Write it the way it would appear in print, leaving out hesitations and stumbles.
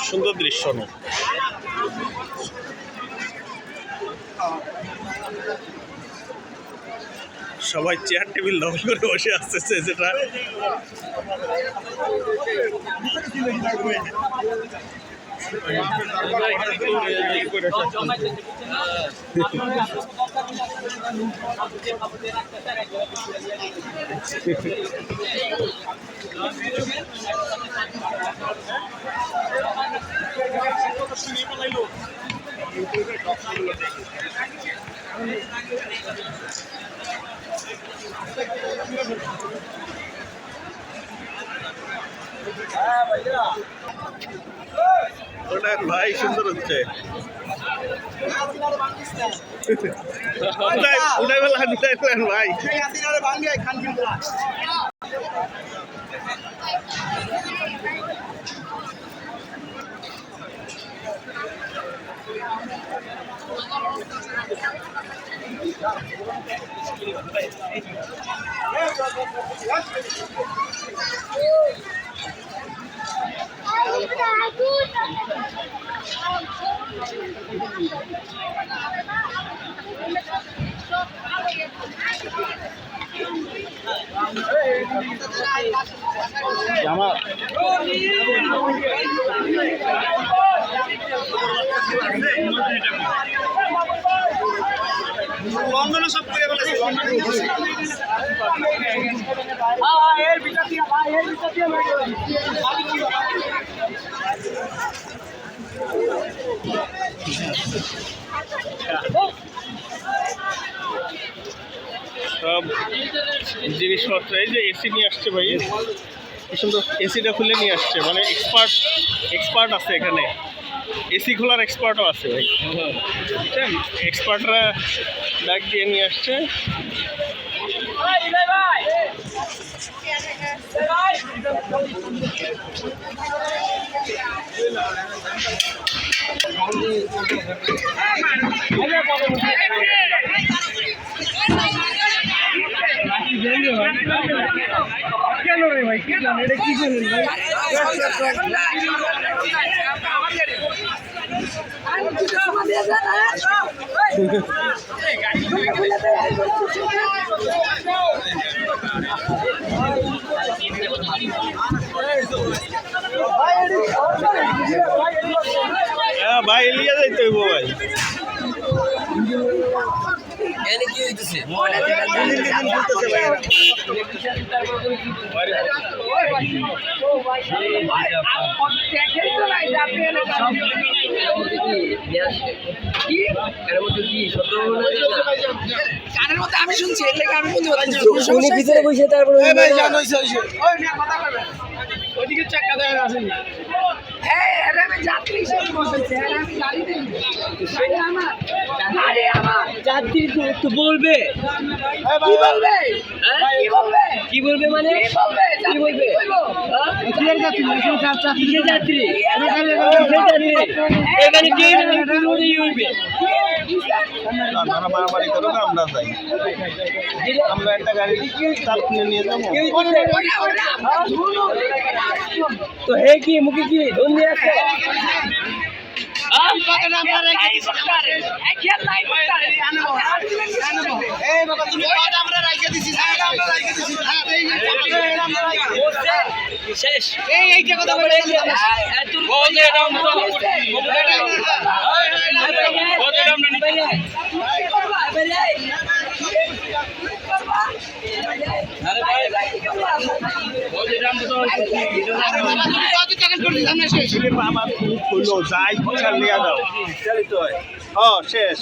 সুন্দর দৃশ্য না সবাই চেয়ার টেবিল দখল করে বসে আসতেছে যেটা ভাই সুন্দর হচ্ছে ভাই লন্ডনে সব করে বলেছে সব জিনিসপত্র এই যে এসি নিয়ে আসছে ভাই কি সুন্দর এসিটা খুলে নিয়ে আসছে মানে এক্সপার্ট আছে এখানে এসি খোলার এক্সপার্টও আছে ভাই বুঝছেন এক্সপার্টরা ডাক দিয়ে নিয়ে আসছে কেন রে ভাই কি জানেন এটা কি জানেন ভাই ভাই লিয়া যাইতে হইব ভাই কি হইতেছে আমি শুনছি ভিতরে বসে তারপরে ওইদিকে চাকা দেখা আসেনি যাত্রী তো বলবে কি বলবে কি বলবে মানে কি বলবে কিসের যাত্রী এখানে কে বলবে আপনারা মারামারি করুন আমরা যাই আমরা একটা গাড়ি চাপ কিনে নিয়ে যাবো তো হে কি মুখে কি ধন্যি আছে শেষ এই কথা বলে আমার খুব হলো যাই ইচ্ছা নিয়ে যাও শেষ